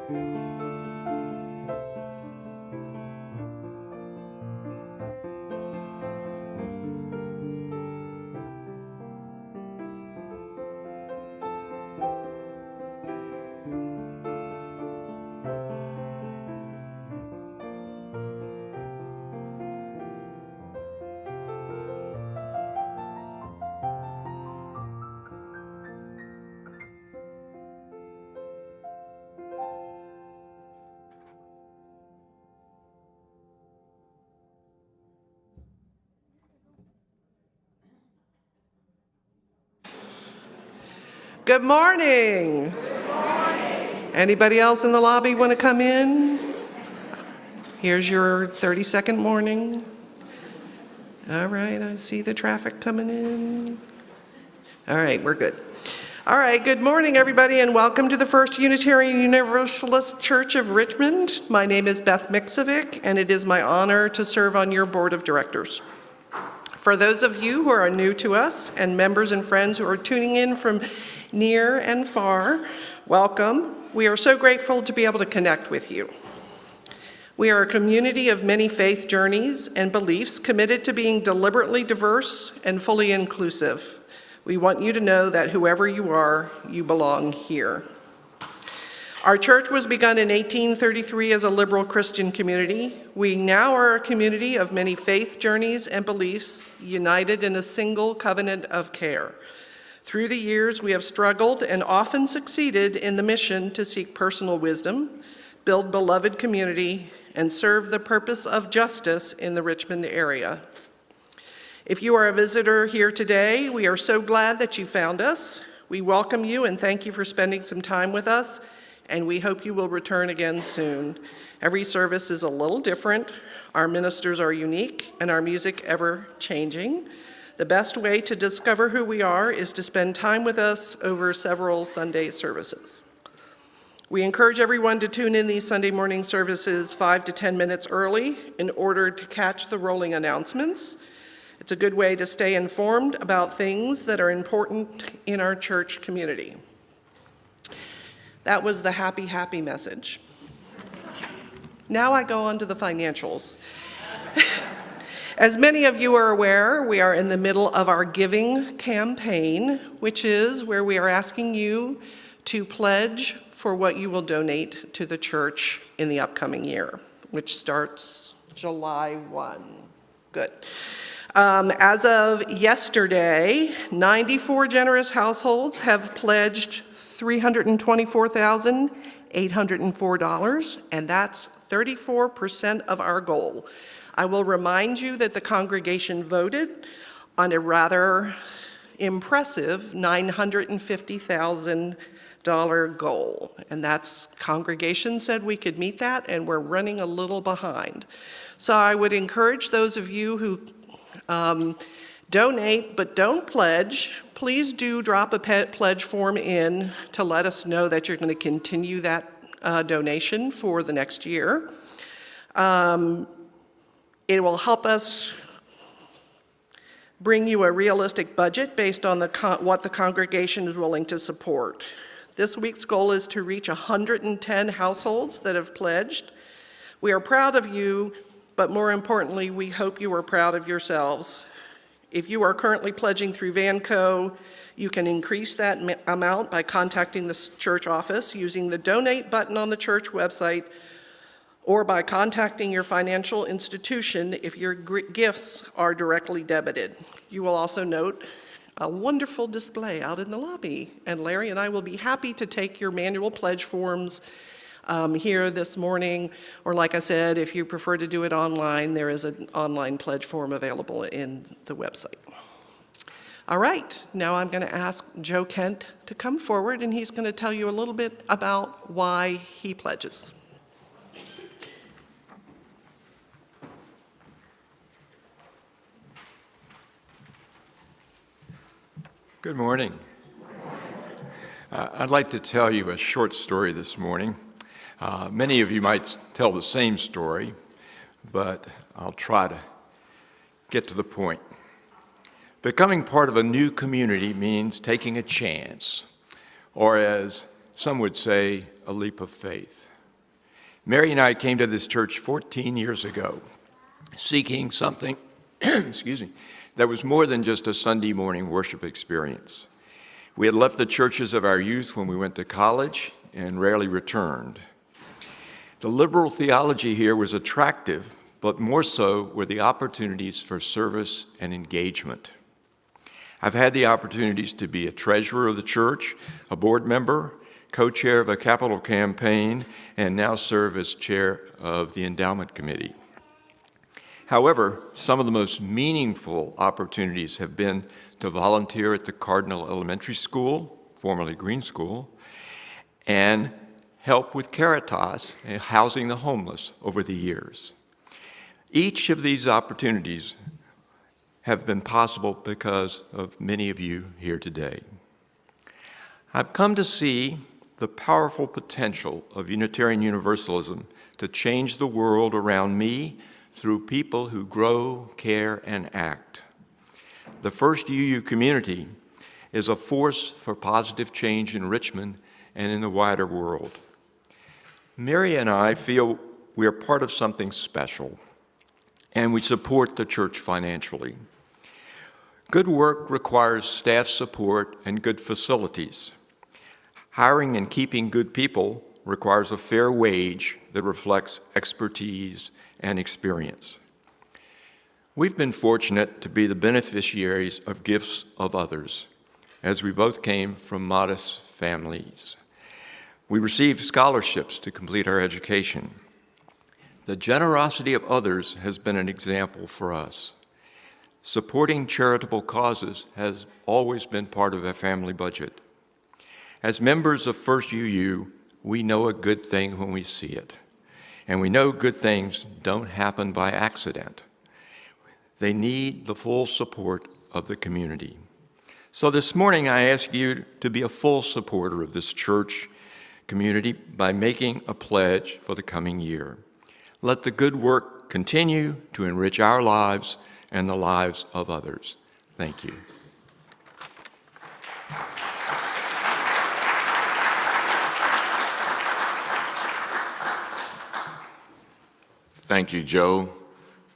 Good morning. Good morning. Anybody else in the lobby want to come in? Here's your 30-second warning. All right, I see the traffic coming in. All right, we're good. All right, good morning, everybody, and welcome to the First Unitarian Universalist Church of Richmond. My name is Beth Miksovic, and it is my honor to serve on your board of directors. For those of you who are new to us and members and friends who are tuning in from near and far, welcome. We are so grateful to be able to connect with you. We are a community of many faith journeys and beliefs committed to being deliberately diverse and fully inclusive. We want you to know that whoever you are, you belong here. Our church was begun in 1833 as a liberal Christian community. We now are a community of many faith journeys and beliefs united in a single covenant of care. Through the years, we have struggled and often succeeded in the mission to seek personal wisdom, build beloved community, and serve the purpose of justice in the Richmond area. If you are a visitor here today, we are so glad that you found us. We welcome you and thank you for spending some time with us, and we hope you will return again soon. Every service is a little different. Our ministers are unique and our music ever changing. The best way to discover who we are is to spend time with us over several Sunday services. We encourage everyone to tune in these Sunday morning services 5 to 10 minutes early in order to catch the rolling announcements. It's a good way to stay informed about things that are important in our church community. That was the happy message. Now I go on to the financials. As many of you are aware, we are in the middle of our giving campaign, which is where we are asking you to pledge for what you will donate to the church in the upcoming year, which starts July 1. Good. As of yesterday, 94 generous households have pledged $324,804, and that's 34% of our goal. I will remind you that the congregation voted on a rather impressive $950,000 goal, and that's congregation said we could meet that, and we're running a little behind. So I would encourage those of you who donate but don't pledge, please do drop a pledge form in to let us know that you're going to continue that donation for the next year. It will help us bring you a realistic budget based on what the congregation is willing to support. This week's goal is to reach 110 households that have pledged. We are proud of you, but more importantly, we hope you are proud of yourselves. If you are currently pledging through Vanco, you can increase that amount by contacting the church office using the donate button on the church website, or by contacting your financial institution if your gifts are directly debited. You will also note a wonderful display out in the lobby, and Larry and I will be happy to take your manual pledge forms here this morning, or like I said, if you prefer to do it online, there is an online pledge form available in the website. All right, now I'm going to ask Joe Kent to come forward, and he's going to tell you a little bit about why he pledges. Good morning. I'd like to tell you a short story this morning. Many of you might tell the same story, but I'll try to get to the point. Becoming part of a new community means taking a chance, or as some would say, a leap of faith. Mary and I came to this church 14 years ago, seeking something, excuse me, that was more than just a Sunday morning worship experience. We had left the churches of our youth when we went to college and rarely returned. The liberal theology here was attractive, but more so were the opportunities for service and engagement. I've had the opportunities to be a treasurer of the church, a board member, co-chair of a capital campaign, and now serve as chair of the endowment committee. However, some of the most meaningful opportunities have been to volunteer at the Cardinal Elementary School, formerly Green School, and help with Caritas, housing the homeless over the years. Each of these opportunities have been possible because of many of you here today. I've come to see the powerful potential of Unitarian Universalism to change the world around me through people who grow, care, and act. The First UU community is a force for positive change in Richmond and in the wider world. Mary and I feel we are part of something special, and we support the church financially. Good work requires staff support and good facilities. Hiring and keeping good people requires a fair wage that reflects expertise and experience. We've been fortunate to be the beneficiaries of gifts of others, as we both came from modest families. We received scholarships to complete our education. The generosity of others has been an example for us. Supporting charitable causes has always been part of our family budget. As members of First UU, we know a good thing when we see it. And we know good things don't happen by accident. They need the full support of the community. So this morning, I ask you to be a full supporter of this church community by making a pledge for the coming year. Let the good work continue to enrich our lives and the lives of others. Thank you. Thank you, Joe.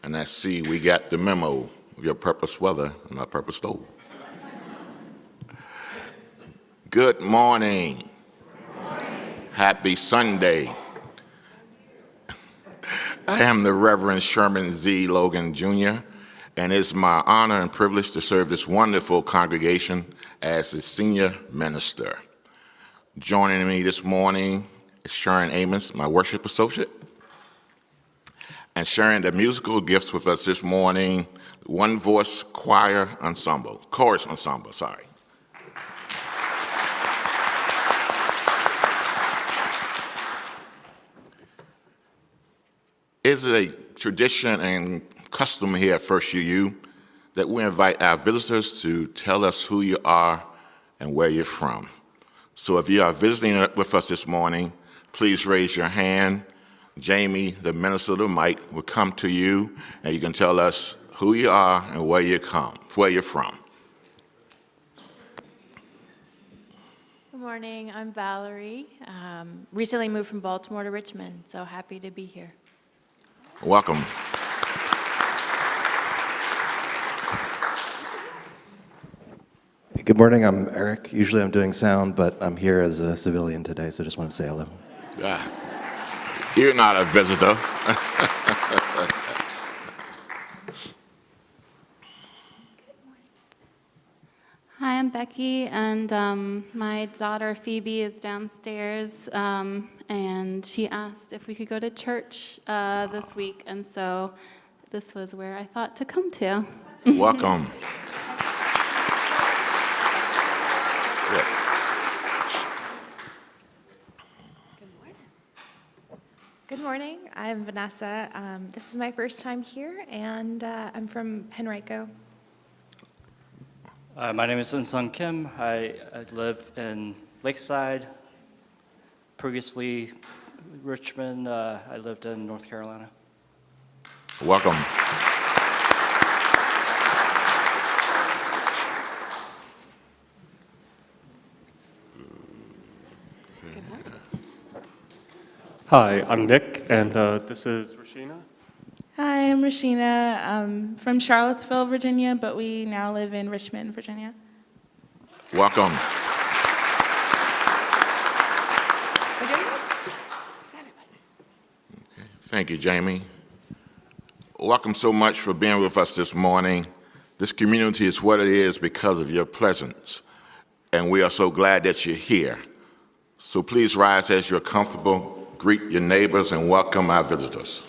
And I see we got the memo of your purpose weather and our purpose stove. Good morning. Happy Sunday. I am the Reverend Sherman Z. Logan, Jr., and it's my honor and privilege to serve this wonderful congregation as the senior minister. Joining me this morning is Sharon Amos, my worship associate, and sharing the musical gifts with us this morning, One Voice Choir Ensemble, Chorus Ensemble, sorry. It's a tradition and custom here at First UU that we invite our visitors to tell us who you are and where you're from. So if you are visiting with us this morning, please raise your hand. Jamie, the minister of the mic, will come to you, and you can tell us who you are and where you're from. Good morning, I'm Valerie. Recently moved from Baltimore to Richmond, so happy to be here. Welcome. Good morning, I'm Eric. Usually I'm doing sound, but I'm here as a civilian today, so just wanted to say hello. You're not a visitor. Hi, I'm Becky, and my daughter Phoebe is downstairs, and she asked if we could go to church this week, and so this was where I thought to come to. Welcome. Good morning, I'm Vanessa. This is my first time here, and I'm from Henrico. My name is Insung Kim. I live in Lakeside. Previously, Richmond. I lived in North Carolina. Welcome. Hi, I'm Nick, and this is Rashina. Hi, I'm Rashina. I'm from Charlottesville, Virginia, but we now live in Richmond, Virginia. Welcome. Thank you, Jamie. Welcome so much for being with us this morning. This community is what it is because of your presence, and we are so glad that you're here. So please rise as you're comfortable, greet your neighbors, and welcome our visitors.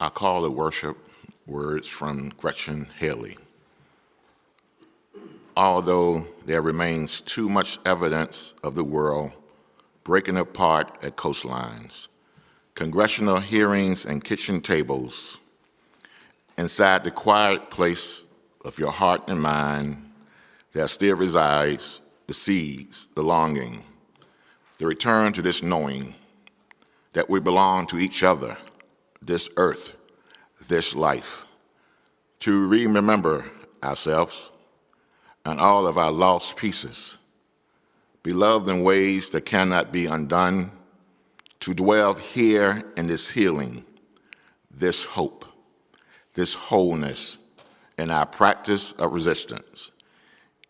I call to worship words from Gretchen Haley. Although there remains too much evidence of the world breaking apart at coastlines, congressional hearings and kitchen tables, inside the quiet place of your heart and mind, there still resides the seeds, the longing, the return to this knowing that we belong to each other, this earth, this life, to remember ourselves and all of our lost pieces, beloved in ways that cannot be undone, to dwell here in this healing, this hope, this wholeness in our practice of resistance,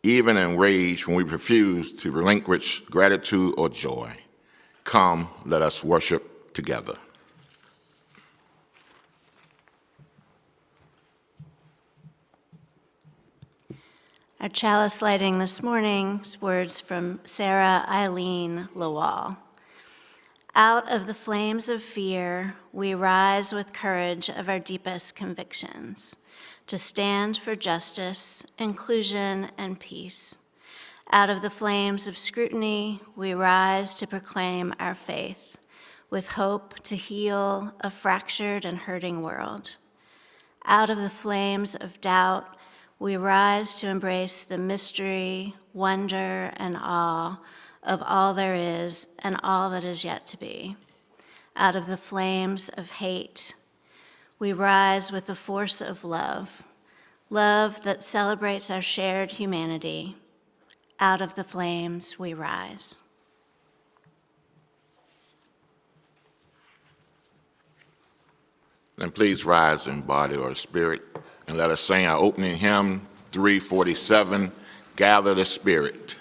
even in rage when we refuse to relinquish gratitude or joy. Come, let us worship together. Our chalice lighting this morning's words from Sarah Eileen Lawal. Out of the flames of fear, we rise with courage of our deepest convictions to stand for justice, inclusion, and peace. Out of the flames of scrutiny, we rise to proclaim our faith with hope to heal a fractured and hurting world. Out of the flames of doubt, we rise to embrace the mystery, wonder, and awe of all there is and all that is yet to be. Out of the flames of hate, we rise with the force of love, love that celebrates our shared humanity. Out of the flames we rise. Then please rise in body or spirit, and let us sing our opening hymn, 347, Gather the Spirit.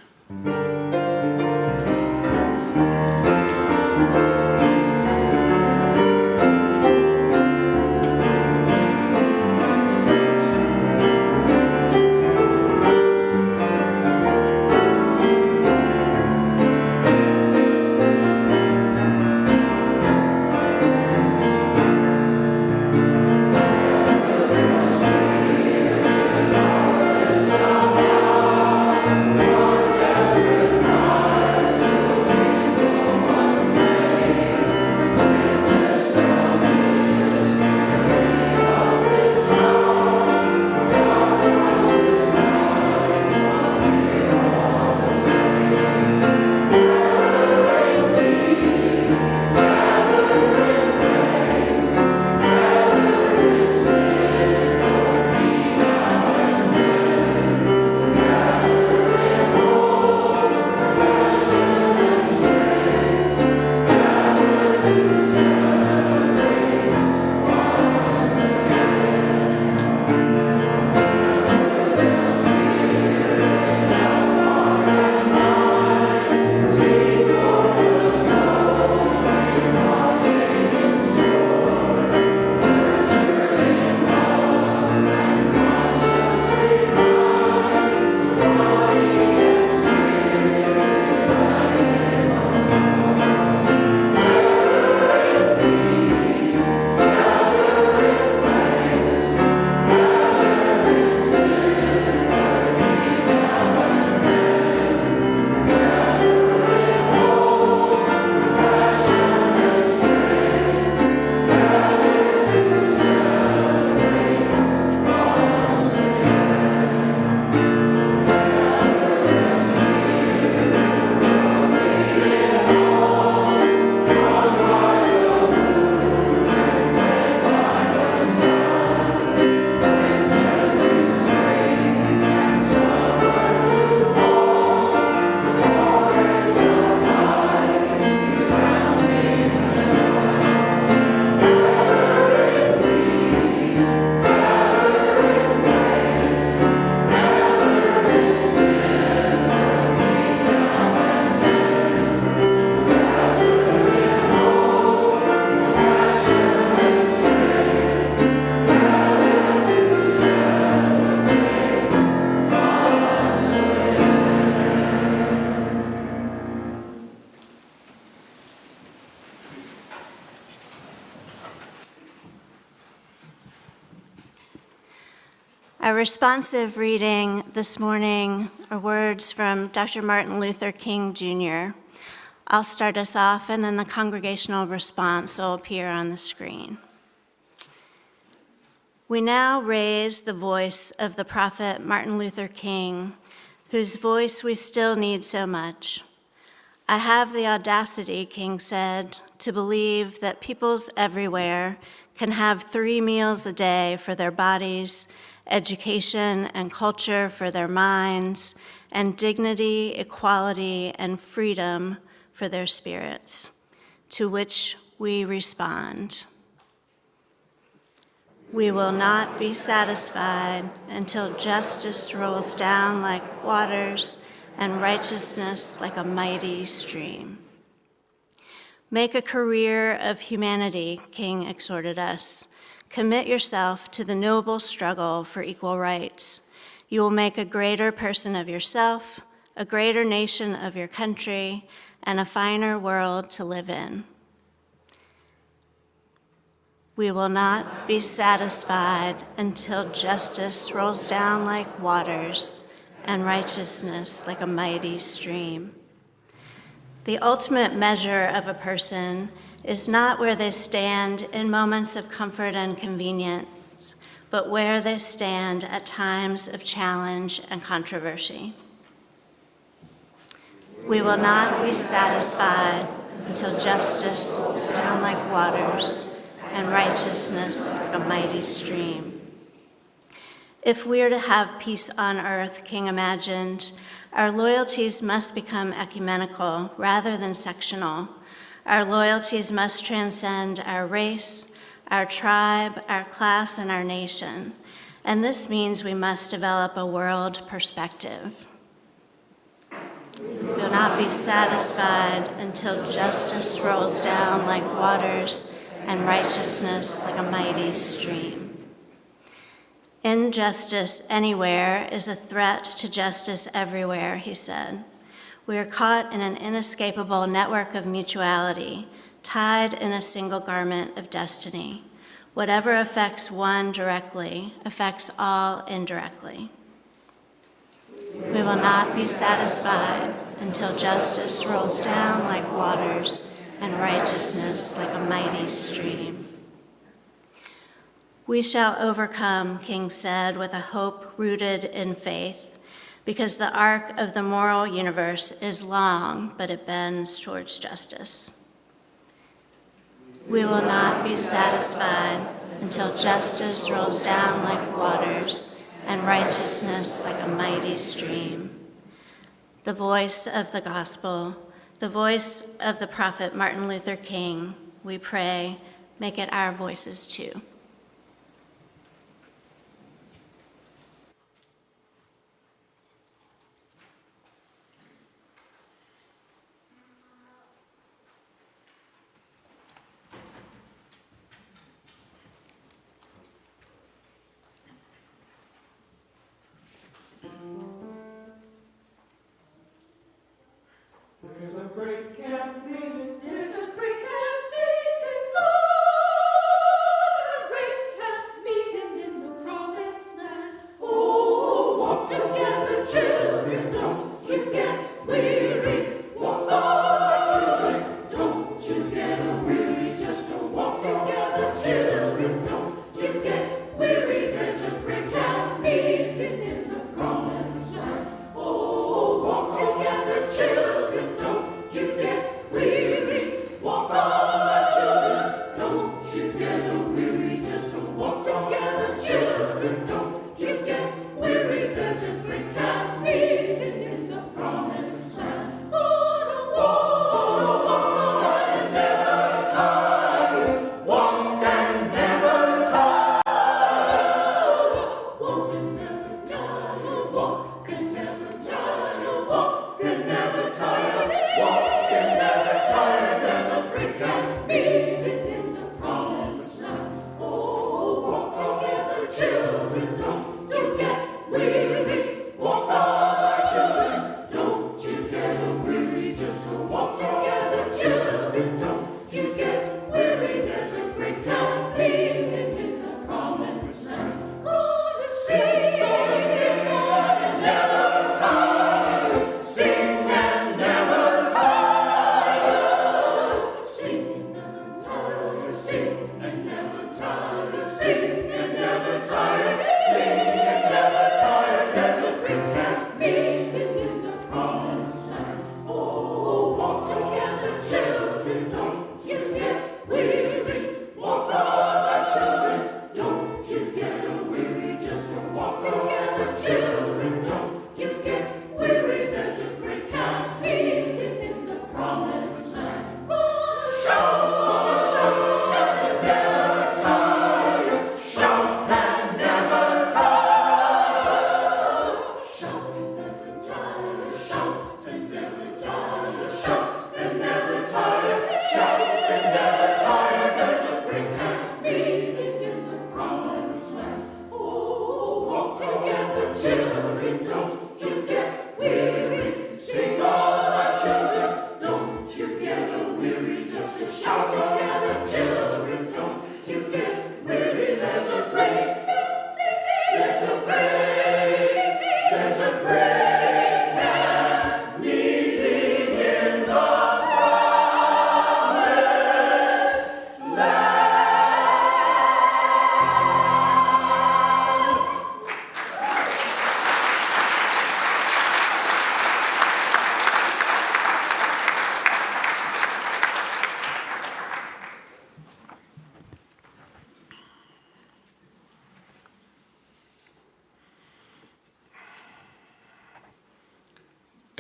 Our responsive reading this morning are words from Dr. Martin Luther King, Jr. I'll start us off, and then the congregational response will appear on the screen. We now raise the voice of the prophet Martin Luther King, whose voice we still need so much. I have the audacity, King said, to believe that peoples everywhere can have 3 meals a day for their bodies, education and culture for their minds, and dignity, equality, and freedom for their spirits, to which we respond. We will not be satisfied until justice rolls down like waters and righteousness like a mighty stream. Make a career of humanity, King exhorted us. Commit yourself to the noble struggle for equal rights. You will make a greater person of yourself, a greater nation of your country, and a finer world to live in. We will not be satisfied until justice rolls down like waters and righteousness like a mighty stream. The ultimate measure of a person is not where they stand in moments of comfort and convenience, but where they stand at times of challenge and controversy. We will not be satisfied until justice is down like waters and righteousness like a mighty stream. If we are to have peace on earth, King imagined, our loyalties must become ecumenical rather than sectional. Our loyalties must transcend our race, our tribe, our class, and our nation. And this means we must develop a world perspective. We will not be satisfied until justice rolls down like waters and righteousness like a mighty stream. Injustice anywhere is a threat to justice everywhere, he said. We are caught in an inescapable network of mutuality, tied in a single garment of destiny. Whatever affects one directly affects all indirectly. We will not be satisfied until justice rolls down like waters and righteousness like a mighty stream. We shall overcome, King said, with a hope rooted in faith, because the arc of the moral universe is long, but it bends towards justice. We will not be satisfied until justice rolls down like waters and righteousness like a mighty stream. The voice of the gospel, the voice of the prophet Martin Luther King, we pray, make it our voices too. There's a great camp meeting. There's a great camp meeting, Lord, a great camp meeting in the promised land. Oh, walk together, children, don't you get weary. Walk on, children, don't you get weary. Just to walk together, children, don't you get weary. There's a great camp meeting in the promised land. Oh, walk together, children, don't you get weary. Walk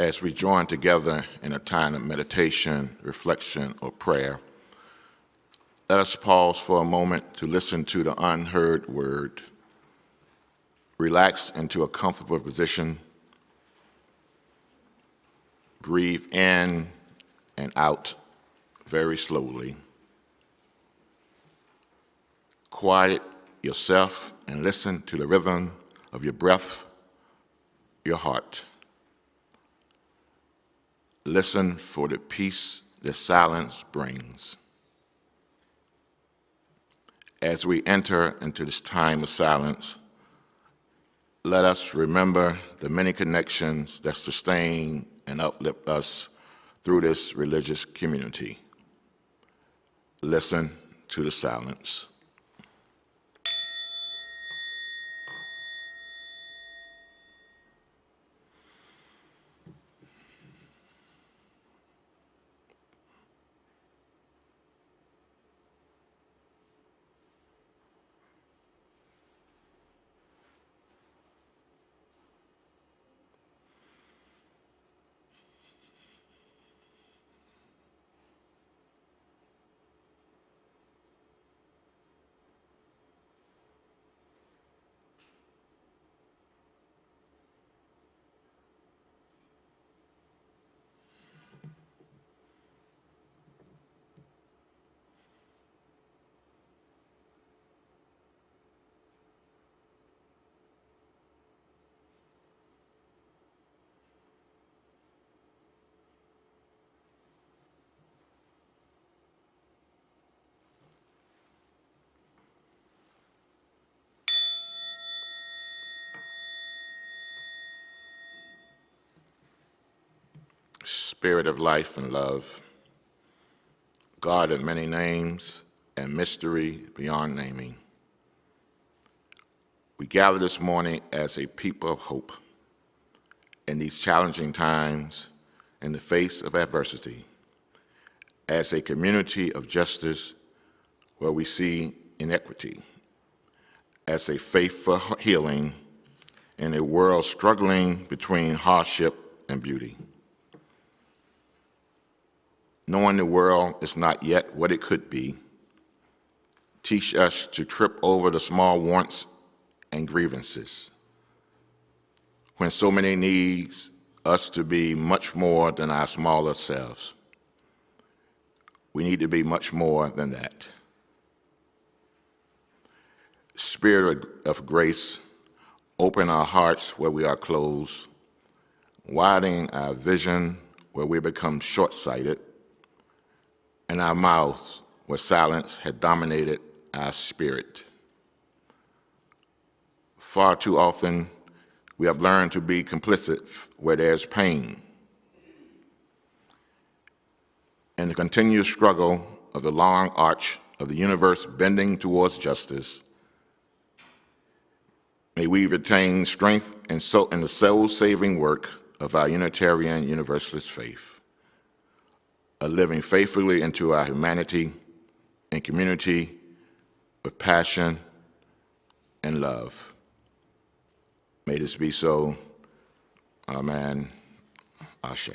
as we join together in a time of meditation, reflection, or prayer, let us pause for a moment to listen to the unheard word. Relax into a comfortable position. Breathe in and out very slowly. Quiet yourself and listen to the rhythm of your breath, your heart. Listen for the peace that silence brings. As we enter into this time of silence, let us remember the many connections that sustain and uplift us through this religious community. Listen to the silence. Spirit of life and love, God of many names and mystery beyond naming, we gather this morning as a people of hope in these challenging times in the face of adversity, as a community of justice where we see inequity, as a faith for healing in a world struggling between hardship and beauty. Knowing the world is not yet what it could be, teach us to trip over the small wants and grievances, when so many need us to be much more than our smaller selves. We need to be much more than that. Spirit of grace, open our hearts where we are closed, widening our vision where we become short-sighted, and our mouths where silence had dominated our spirit. Far too often, we have learned to be complicit where there's pain. In the continuous struggle of the long arch of the universe bending towards justice, may we retain strength in the soul-saving work of our Unitarian Universalist faith, of living faithfully into our humanity and community with passion and love. May this be so. Amen. Ashe.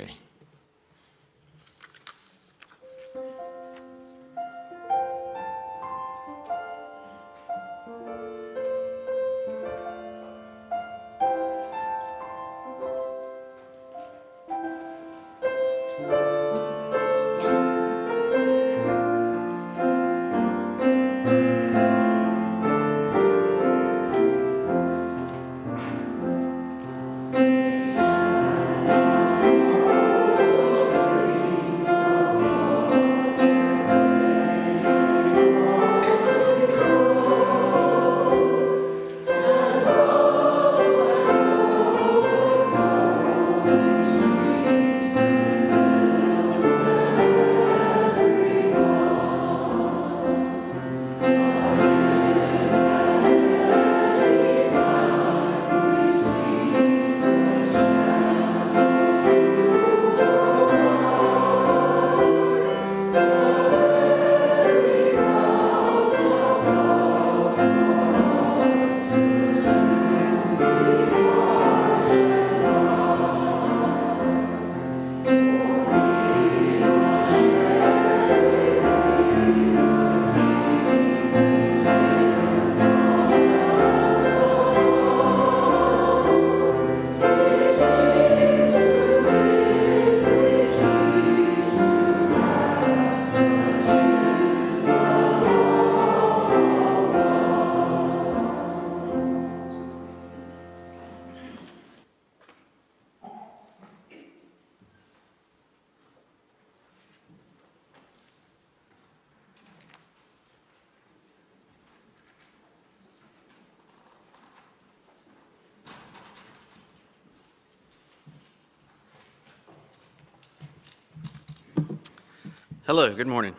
Hello, good morning.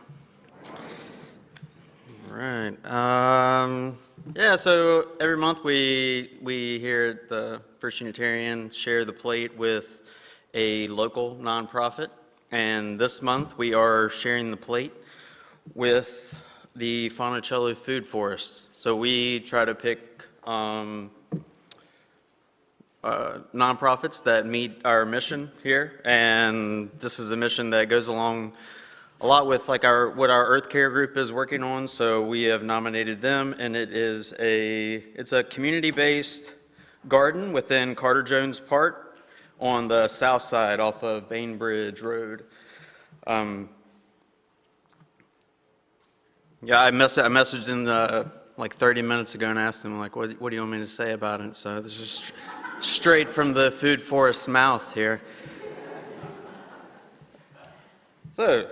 All right. Yeah, so every month we here at the First Unitarian share the plate with a local nonprofit. And this month we are sharing the plate with the Fonticello Food Forest. So we try to pick nonprofits that meet our mission here, and this is a mission that goes along a lot with like what our Earth Care group is working on. So we have nominated them, and it's a community-based garden within Carter Jones Park on the south side off of Bainbridge Road. Yeah, I messaged them like 30 minutes ago and asked them like, what do you want me to say about it? So this is straight from the Food Forest's mouth here. So,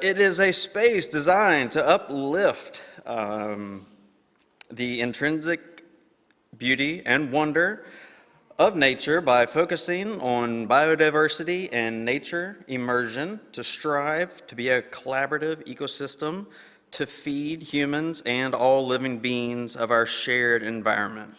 it is a space designed to uplift the intrinsic beauty and wonder of nature by focusing on biodiversity and nature immersion to strive to be a collaborative ecosystem to feed humans and all living beings of our shared environment.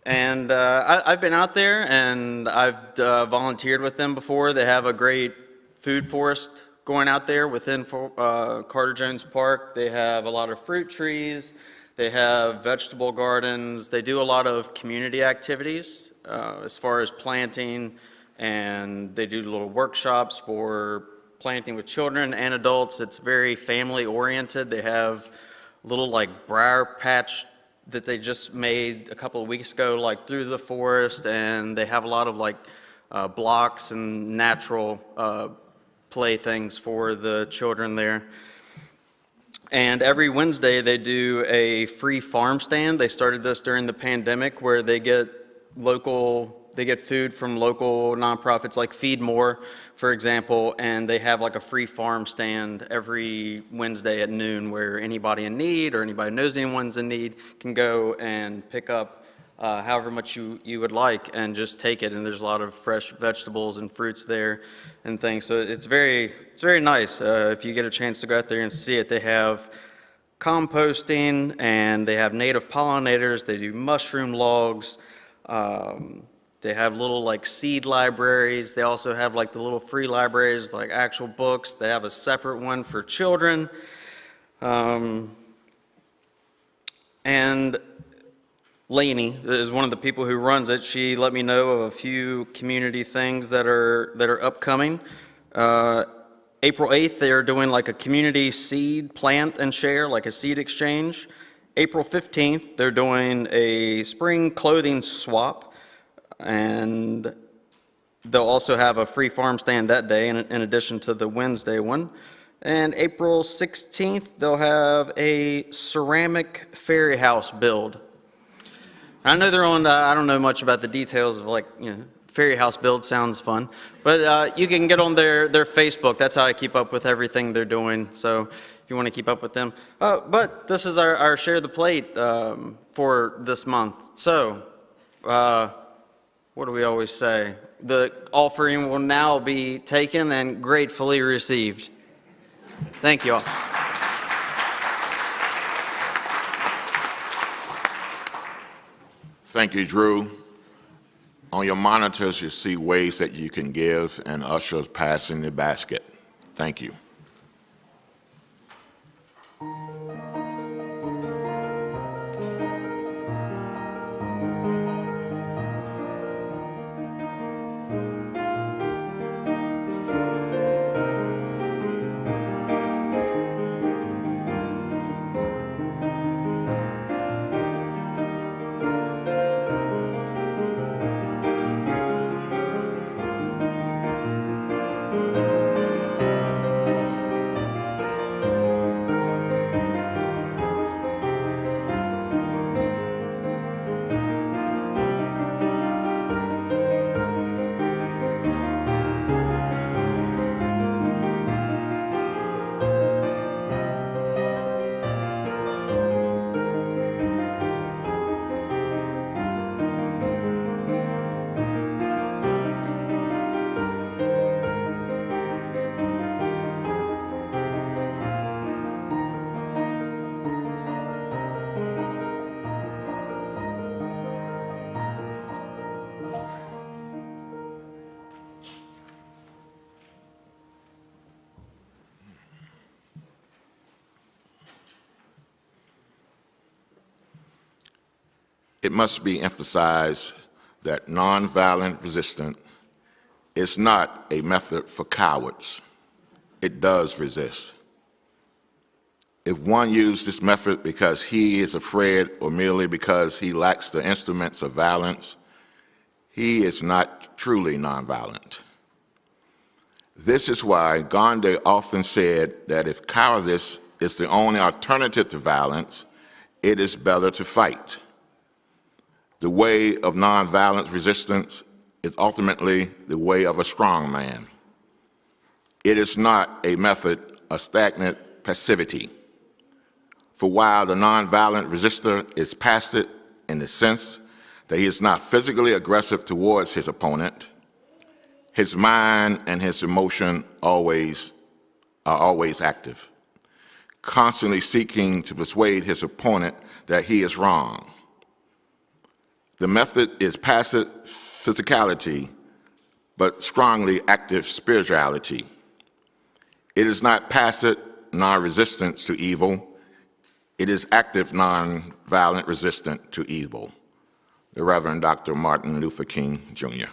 And I've been out there and I've volunteered with them before. They have a great food forest going out there within Carter Jones Park. They have a lot of fruit trees. They have vegetable gardens. They do a lot of community activities as far as planting, and they do little workshops for planting with children and adults. It's very family oriented. They have little like briar patch that they just made a couple of weeks ago, like through the forest, and they have a lot of like blocks and natural playthings for the children there. And every Wednesday they do a free farm stand. They started this during the pandemic where they get food from local nonprofits like Feed More, for example, and they have like a free farm stand every Wednesday at noon where anybody in need or anybody who knows anyone's in need can go and pick up however much you would like and just take it. And there's a lot of fresh vegetables and fruits there and things. So it's very nice. If you get a chance to go out there and see it, they have composting and they have native pollinators. They do mushroom logs. They have little like seed libraries. They also have like the little free libraries with like actual books. They have a separate one for children. And Lainey is one of the people who runs it. She let me know of a few community things that are upcoming. April 8th, they are doing like a community seed plant and share, like a seed exchange. April 15th, they're doing a spring clothing swap, and they'll also have a free farm stand that day in addition to the Wednesday one. And April 16th, they'll have a ceramic fairy house build. I know they're on, I don't know much about the details of like, fairy house build sounds fun, but you can get on their Facebook. That's how I keep up with everything they're doing. So if you want to keep up with them. But this is our Share the Plate for this month. So what do we always say? The offering will now be taken and gratefully received. Thank you all. Thank you, Drew. On your monitors, you see ways that you can give, and ushers passing the basket. Thank you. it must be emphasized that nonviolent resistance is not a method for cowards. It does resist. If one used this method because he is afraid or merely because he lacks the instruments of violence, he is not truly nonviolent. This is why Gandhi often said that if cowardice is the only alternative to violence, it is better to fight. The way of nonviolent resistance is ultimately the way of a strong man. It is not a method of stagnant passivity. For while the nonviolent resistor is passive in the sense that he is not physically aggressive towards his opponent, his mind and his emotion are always active, constantly seeking to persuade his opponent that he is wrong. The method is passive physicality, but strongly active spirituality. It is not passive non-resistance to evil. It is active non-violent resistance to evil. The Reverend Dr. Martin Luther King, Jr.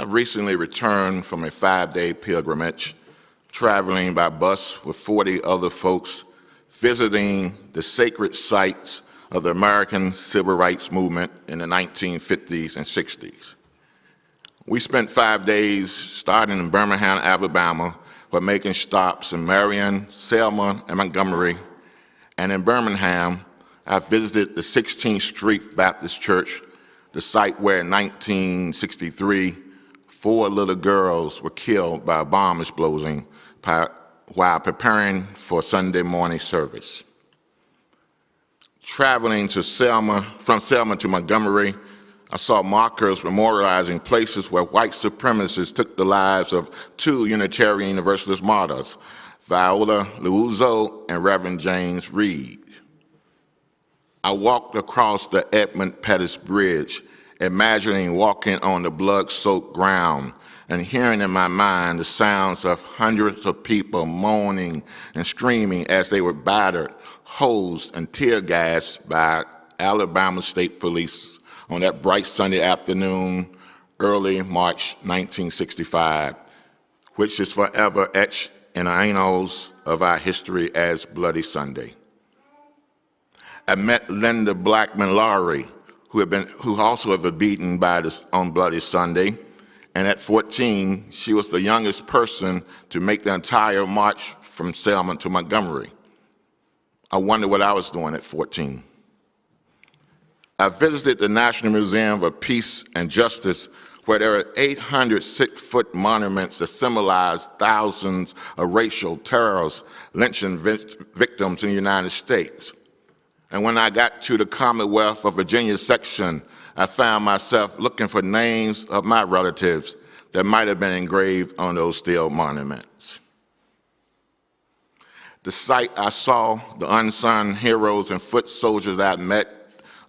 I've recently returned from a 5-day pilgrimage, traveling by bus with 40 other folks, visiting the sacred sites of the American Civil Rights Movement in the 1950s and 60s. We spent 5 days starting in Birmingham, Alabama, but making stops in Marion, Selma, and Montgomery. And in Birmingham, I visited the 16th Street Baptist Church, the site where in 1963, 4 little girls were killed by a bomb explosion while preparing for Sunday morning service. Traveling to from Selma to Montgomery, I saw markers memorializing places where white supremacists took the lives of 2 Unitarian Universalist martyrs, Viola Liuzzo and Reverend James Reed. I walked across the Edmund Pettus Bridge, imagining walking on the blood-soaked ground and hearing in my mind the sounds of hundreds of people moaning and screaming as they were battered, hosed, and tear-gassed by Alabama State Police on that bright Sunday afternoon, early March 1965, which is forever etched in the annals of our history as Bloody Sunday. I met Linda Blackman Lowry, who also had been beaten on Bloody Sunday, and at 14, she was the youngest person to make the entire march from Selma to Montgomery. I wonder what I was doing at 14. I visited the National Museum of Peace and Justice, where there are 800 6-foot monuments that symbolize thousands of racial terrors, lynching victims in the United States. And when I got to the Commonwealth of Virginia section, I found myself looking for names of my relatives that might have been engraved on those steel monuments. The sight I saw, the unsung heroes and foot soldiers that I met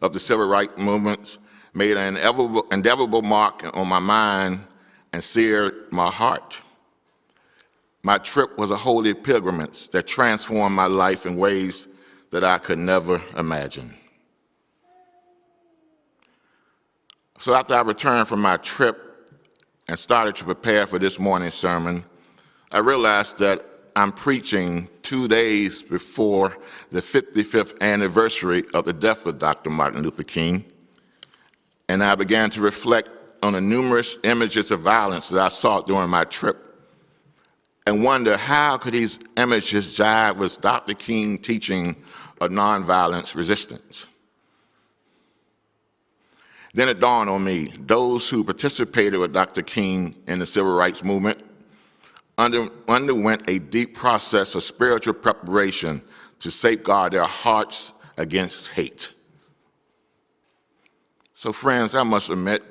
of the civil rights movements made an indelible mark on my mind and seared my heart. My trip was a holy pilgrimage that transformed my life in ways that I could never imagine. So after I returned from my trip and started to prepare for this morning's sermon, I realized that I'm preaching 2 days before the 55th anniversary of the death of Dr. Martin Luther King, and I began to reflect on the numerous images of violence that I saw during my trip and wonder how could these images jive with Dr. King's teaching of nonviolence resistance. Then it dawned on me, those who participated with Dr. King in the civil rights movement underwent a deep process of spiritual preparation to safeguard their hearts against hate. So friends, I must admit,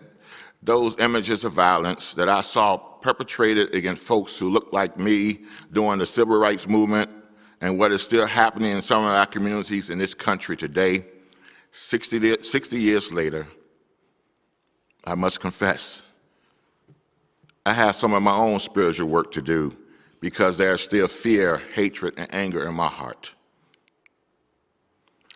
those images of violence that I saw perpetrated against folks who looked like me during the civil rights movement and what is still happening in some of our communities in this country today, 60 years later, I must confess, I have some of my own spiritual work to do because there is still fear, hatred, and anger in my heart.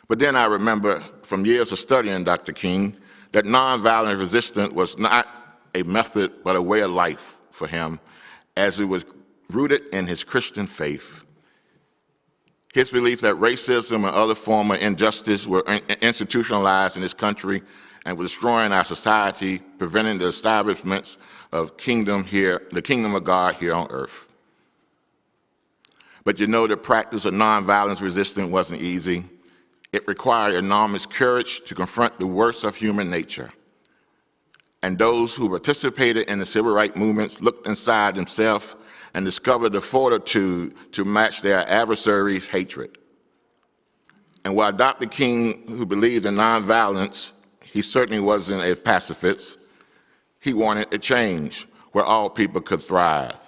But then I remember from years of studying Dr. King that nonviolent resistance was not a method but a way of life for him, as it was rooted in his Christian faith. His belief that racism and other forms of injustice were institutionalized in this country and were destroying our society, preventing the establishments of the kingdom of God here on earth. But you know, the practice of nonviolence resistance wasn't easy. It required enormous courage to confront the worst of human nature. And those who participated in the civil rights movements looked inside themselves and discovered the fortitude to match their adversaries' hatred. And while Dr. King, who believed in nonviolence, he certainly wasn't a pacifist, he wanted a change where all people could thrive.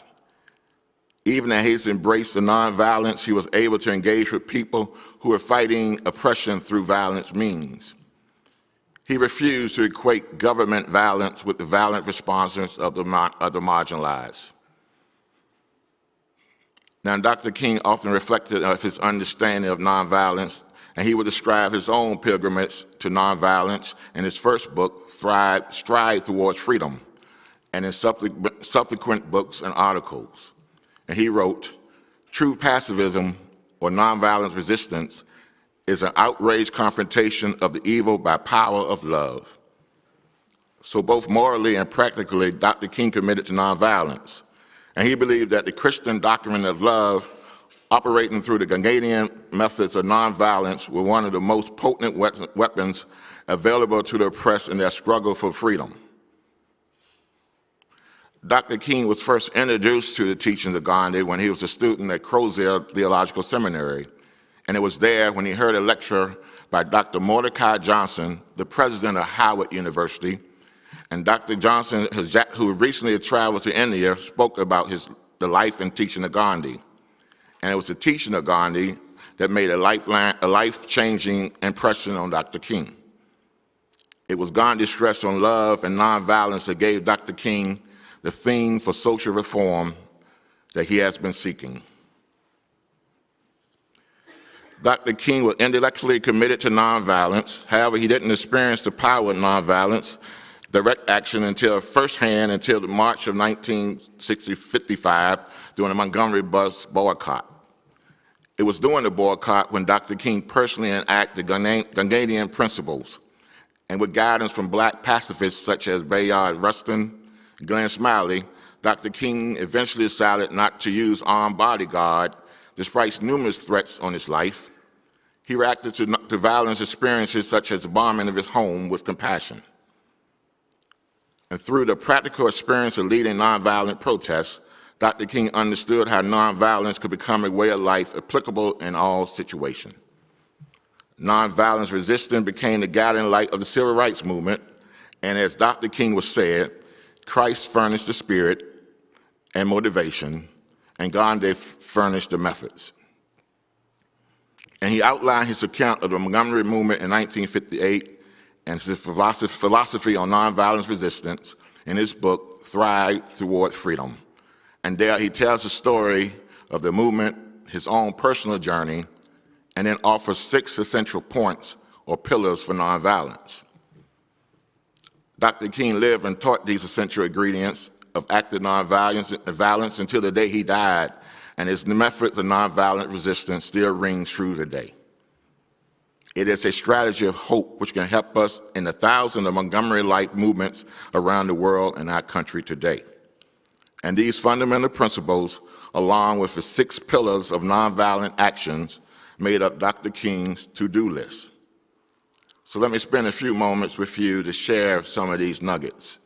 Even in his embrace of nonviolence, he was able to engage with people who were fighting oppression through violent means. He refused to equate government violence with the violent responses of the marginalized. Now, Dr. King often reflected on his understanding of nonviolence, and he would describe his own pilgrimage to nonviolence in his first book, Strive Towards Freedom. and in subsequent books and articles. And he wrote, "True pacifism or nonviolent resistance is an outraged confrontation of the evil by power of love." So both morally and practically, Dr. King committed to nonviolence. And he believed that the Christian doctrine of love, operating through the Gandhian methods of nonviolence, were one of the most potent weapons available to the oppressed in their struggle for freedom. Dr. King was first introduced to the teachings of Gandhi when he was a student at Crozier Theological Seminary. And it was there when he heard a lecture by Dr. Mordecai Johnson, the president of Howard University. And Dr. Johnson, who recently had traveled to India, spoke about the life and teaching of Gandhi. And it was the teaching of Gandhi that made a life-changing impression on Dr. King. It was Gandhi's stress on love and nonviolence that gave Dr. King the theme for social reform that he has been seeking. Dr. King was intellectually committed to nonviolence. However, he didn't experience the power of nonviolence direct action until the March of 1955 during the Montgomery bus boycott. It was during the boycott when Dr. King personally enacted Gandhian principles, and with guidance from black pacifists such as Bayard Rustin, Glenn Smiley, Dr. King eventually decided not to use armed bodyguard despite numerous threats on his life. He reacted to violence experiences such as the bombing of his home with compassion. And through the practical experience of leading nonviolent protests, Dr. King understood how nonviolence could become a way of life applicable in all situations. Nonviolence resistance became the guiding light of the civil rights movement, and as Dr. King was said, Christ furnished the spirit and motivation, and Gandhi furnished the methods. And he outlined his account of the Montgomery movement in 1958 and his philosophy on nonviolence resistance in his book, Thrive Toward Freedom. And there he tells the story of the movement, his own personal journey, and then offers 6 essential points or pillars for nonviolence. Dr. King lived and taught these essential ingredients of active nonviolence until the day he died, and his methods of nonviolent resistance still rings true today. It is a strategy of hope which can help us in the thousands of Montgomery-like movements around the world and our country today. And these fundamental principles, along with the 6 pillars of nonviolent actions, made up Dr. King's to-do list. So let me spend a few moments with you to share some of these nuggets.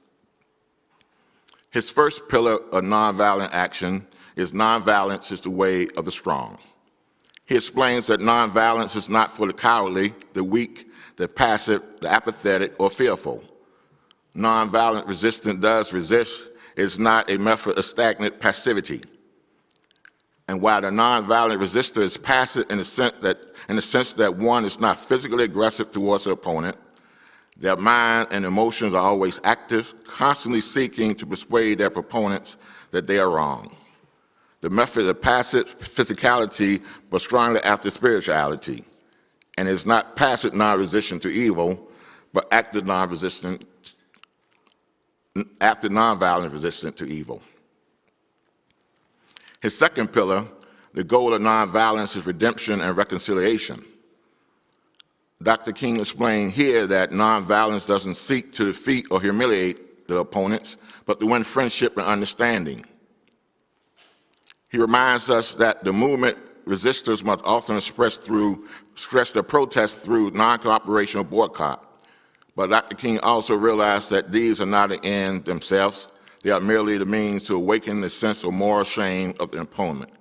His first pillar of nonviolent action is nonviolence is the way of the strong. He explains that nonviolence is not for the cowardly, the weak, the passive, the apathetic, or fearful. Nonviolent resistance does resist. It's not a method of stagnant passivity. And while the nonviolent resistor is passive in the sense that one is not physically aggressive towards the opponent, their mind and emotions are always active, constantly seeking to persuade their proponents that they are wrong. The method of passive physicality, but strongly after spirituality, and is not passive non-resistant to evil, but active nonviolent resistant to evil. His second pillar, the goal of nonviolence is redemption and reconciliation. Dr. King explained here that nonviolence doesn't seek to defeat or humiliate the opponents, but to win friendship and understanding. He reminds us that the movement resistors must often express their protest through non-cooperation or boycott. But Dr. King also realized that these are not an end themselves. They are merely the means to awaken the sense of moral shame of the opponent.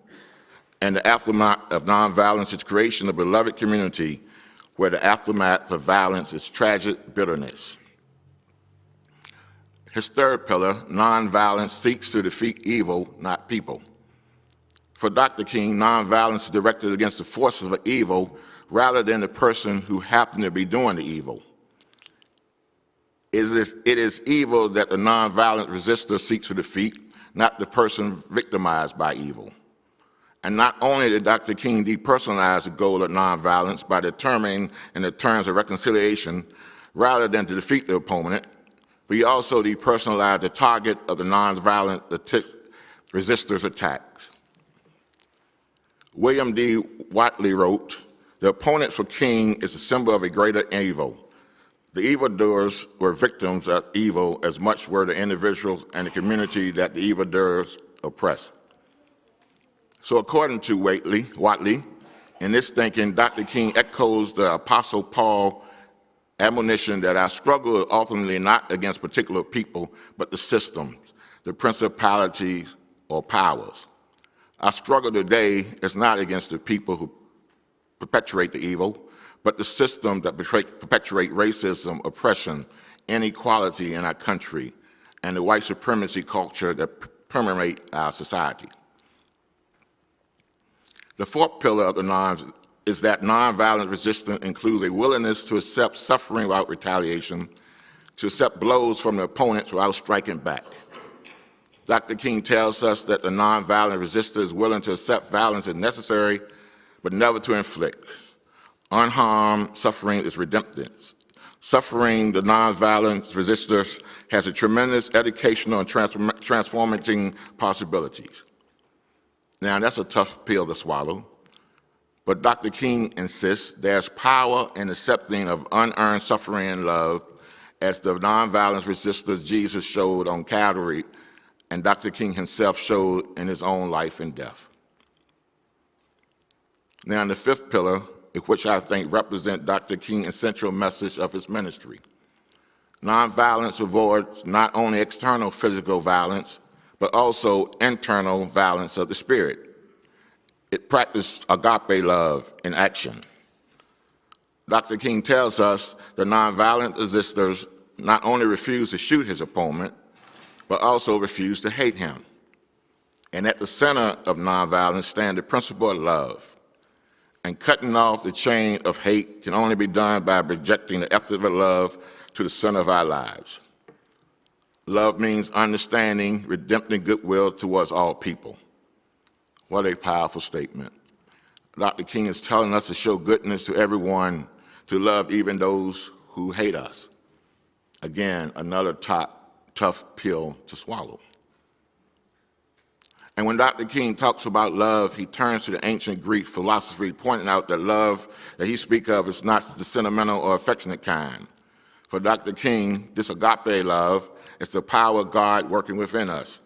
And the aftermath of nonviolence is creation of a beloved community where the aftermath of violence is tragic bitterness. His third pillar, nonviolence seeks to defeat evil, not people. For Dr. King, nonviolence is directed against the forces of evil rather than the person who happened to be doing the evil. It is evil that the nonviolent resistor seeks to defeat, not the person victimized by evil. And not only did Dr. King depersonalize the goal of nonviolence by determining in the terms of reconciliation rather than to defeat the opponent, but he also depersonalized the target of the nonviolent resistors' attacks. William D. Watley wrote, "The opponent for King is a symbol of a greater evil. The evildoers were victims of evil as much were the individuals and the community that the evildoers oppressed." So according to Watley, in this thinking, Dr. King echoes the Apostle Paul's admonition that our struggle is ultimately not against particular people, but the systems, the principalities or powers. Our struggle today is not against the people who perpetuate the evil, but the systems that perpetuate racism, oppression, inequality in our country, and the white supremacy culture that permeate our society. The fourth pillar of the norms is that nonviolent resistance includes a willingness to accept suffering without retaliation, to accept blows from the opponents without striking back. Dr. King tells us that the nonviolent resistor is willing to accept violence as necessary, but never to inflict. Unharmed suffering is redemptive. Suffering, the nonviolent resistors, has a tremendous educational and transformative possibilities. Now, that's a tough pill to swallow, but Dr. King insists there's power in accepting of unearned suffering and love, as the nonviolent resistors Jesus showed on Calvary and Dr. King himself showed in his own life and death. Now, the fifth pillar, which I think represents Dr. King's central message of his ministry. Nonviolence avoids not only external physical violence, but also internal violence of the spirit. It practiced agape love in action. Dr. King tells us the nonviolent resistors not only refuse to shoot his opponent, but also refuse to hate him. And at the center of nonviolence stands the principle of love. And cutting off the chain of hate can only be done by projecting the effort of love to the center of our lives. Love means understanding, redemptive goodwill towards all people. What a powerful statement. Dr. King is telling us to show goodness to everyone, to love even those who hate us. Again, another tough pill to swallow. And when Dr. King talks about love, he turns to the ancient Greek philosophy, pointing out that love that he speaks of is not the sentimental or affectionate kind. For Dr. King, this agape love is the power of God working within us.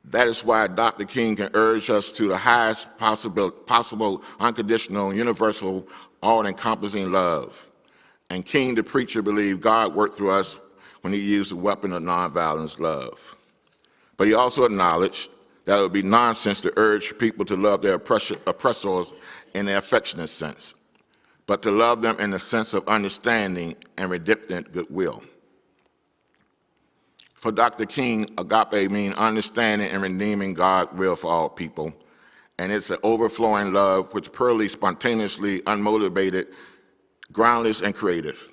That is why Dr. King can urge us to the highest possible unconditional, universal, all-encompassing love. And King, the preacher, believed God worked through us when he used the weapon of nonviolence, love. But he also acknowledged that it would be nonsense to urge people to love their oppressors in the affectionate sense, but to love them in the sense of understanding and redemptive goodwill. For Dr. King, agape means understanding and redeeming God's will for all people, and it's an overflowing love which purely, spontaneously, unmotivated, groundless, and creative.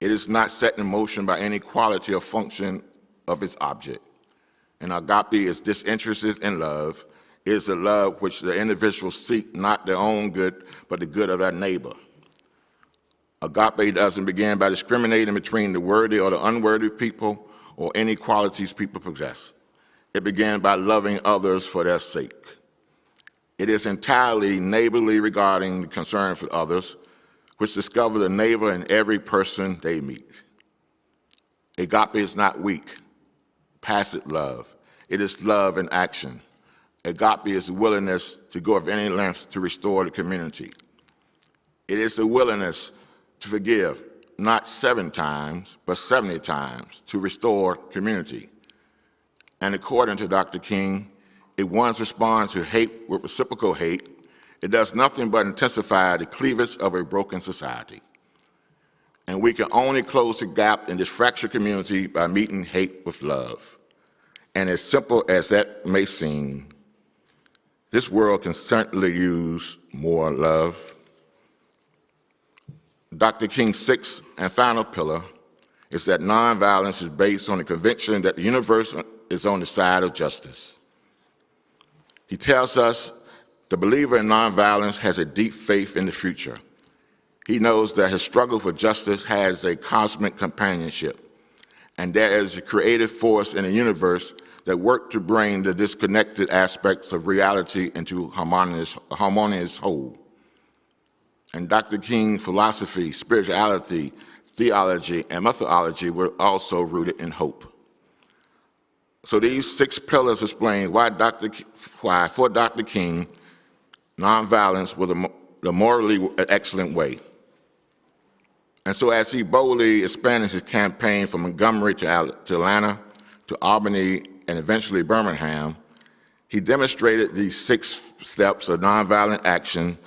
It is not set in motion by any quality or function of its object. And agape is disinterested in love. It is a love which the individuals seek not their own good, but the good of their neighbor. Agape doesn't begin by discriminating between the worthy or the unworthy people or any qualities people possess. It began by loving others for their sake. It is entirely neighborly regarding concern for others, which discover the neighbor in every person they meet. Agape is not weak, passive love. It is love in action. Agape is the willingness to go of any length to restore the community. It is the willingness to forgive, not 7 times, but 70 times, to restore community. And according to Dr. King, if one responds to hate with reciprocal hate, it does nothing but intensify the cleavage of a broken society. And we can only close the gap in this fractured community by meeting hate with love. And as simple as that may seem, this world can certainly use more love. Dr. King's sixth and final pillar is that nonviolence is based on the conviction that the universe is on the side of justice. He tells us the believer in nonviolence has a deep faith in the future. He knows that his struggle for justice has a cosmic companionship, and there is a creative force in the universe that works to bring the disconnected aspects of reality into harmonious whole. And Dr. King's philosophy, spirituality, theology, and methodology were also rooted in hope. So these 6 pillars explain why for Dr. King, nonviolence was the morally excellent way. And so as he boldly expanded his campaign from Montgomery to Atlanta, to Albany, and eventually Birmingham, he demonstrated these 6 steps of nonviolent action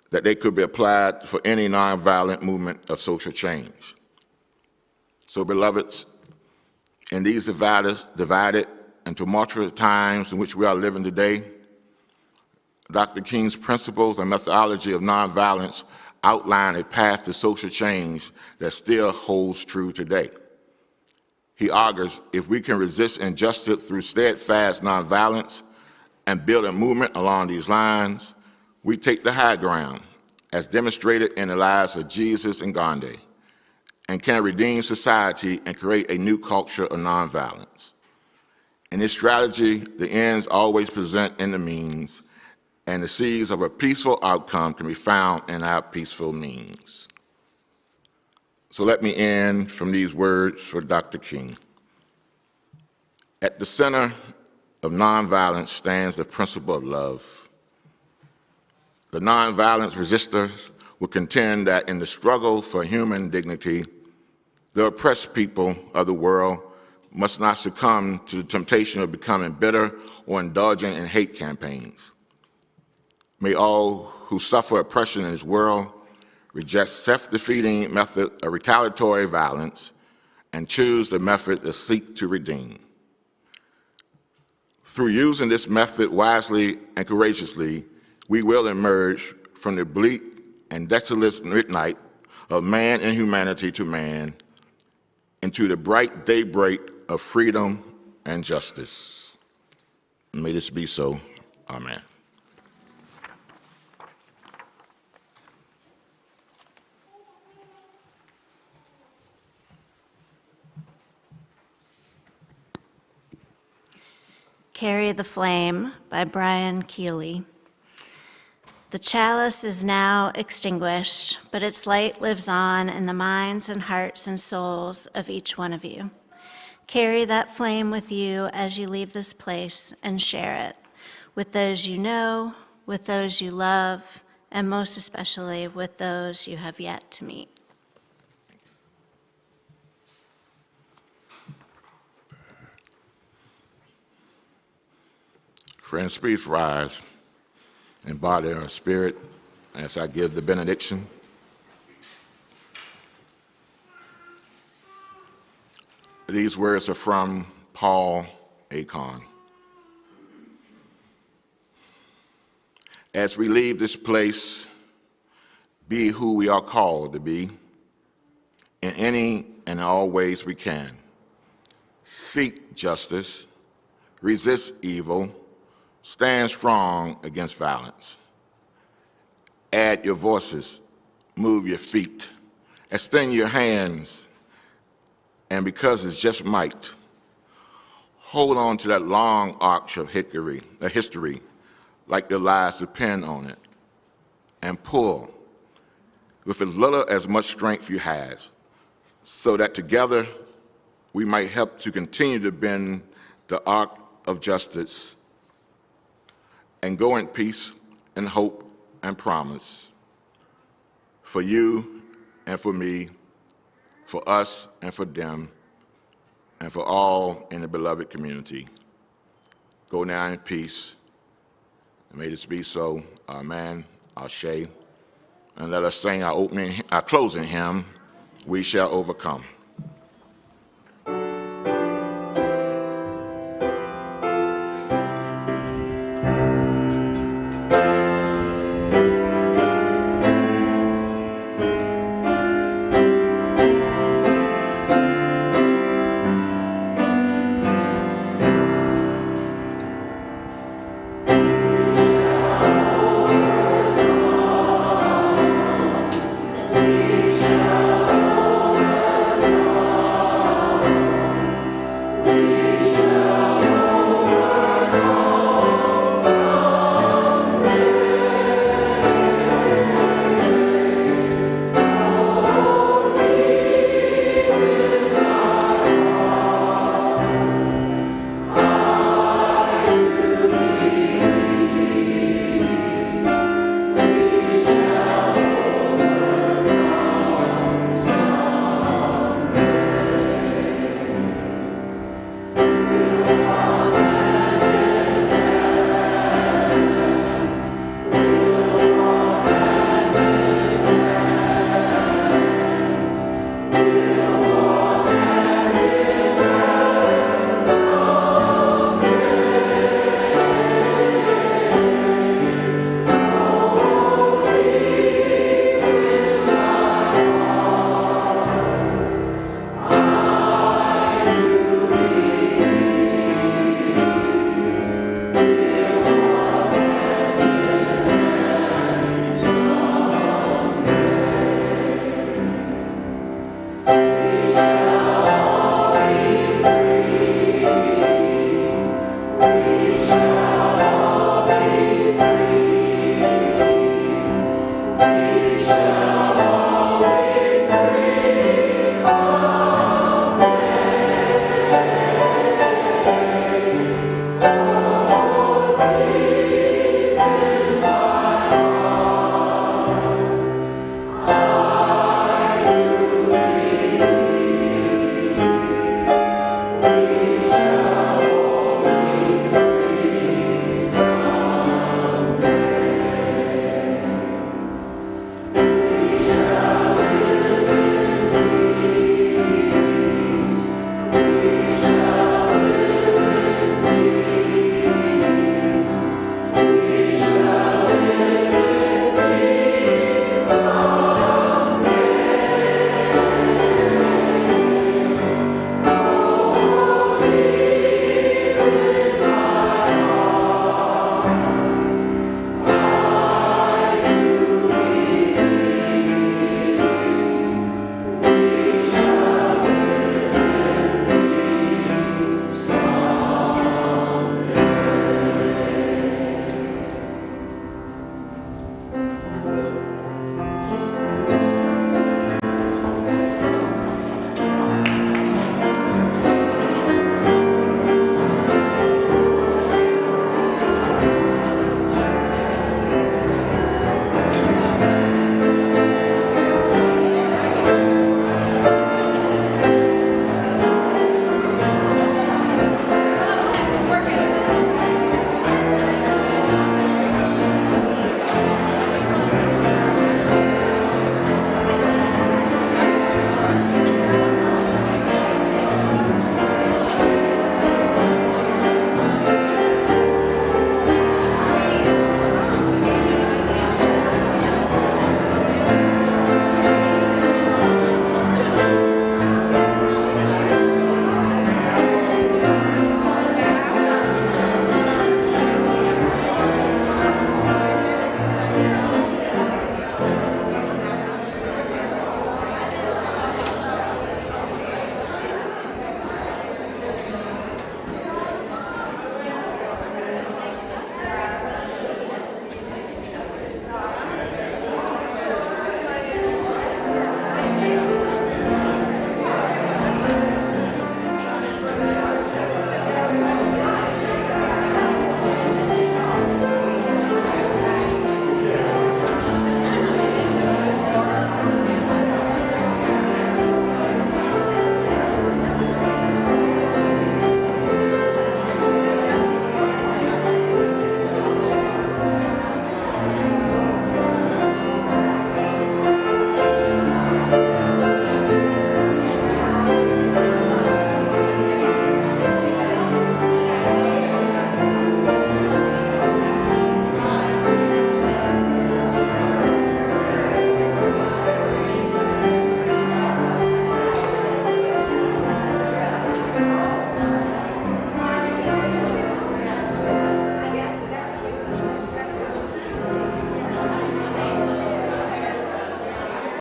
that they could be applied for any nonviolent movement of social change. So, beloveds, in these divided and tumultuous times in which we are living today, Dr. King's principles and methodology of nonviolence outline a path to social change that still holds true today. He argues if we can resist injustice through steadfast nonviolence and build a movement along these lines, we take the high ground, as demonstrated in the lives of Jesus and Gandhi, and can redeem society and create a new culture of nonviolence. In this strategy, the ends always present in the means, and the seeds of a peaceful outcome can be found in our peaceful means. So let me end from these words for Dr. King. At the center of nonviolence stands the principle of love. The nonviolence resistors will contend that in the struggle for human dignity, the oppressed people of the world must not succumb to the temptation of becoming bitter or indulging in hate campaigns. May all who suffer oppression in this world reject self-defeating method of retaliatory violence and choose the method that seeks to redeem. Through using this method wisely and courageously, we will emerge from the bleak and desolate midnight of man and humanity to man into the bright daybreak of freedom and justice. May this be so. Amen. Carry the Flame by Brian Keeley. The chalice is now extinguished, but its light lives on in the minds and hearts and souls of each one of you. Carry that flame with you as you leave this place and share it with those you know, with those you love, and most especially with those you have yet to meet. Friends, please rise and body or spirit as I give the benediction. These words are from Paul Acon. As we leave this place, be who we are called to be in any and all ways we can. Seek justice, resist evil, stand strong against violence. Add your voices, move your feet, extend your hands, and because it's just might, hold on to that long arch of history, like the lives depend on it, and pull with as little as much strength you have, so that together we might help to continue to bend the arc of justice and go in peace and hope and promise for you and for me, for us and for them, and for all in the beloved community. Go now in peace. And may this be so. Amen. Ashe. And let us sing our closing hymn, We Shall Overcome. We shall overcome. Amen.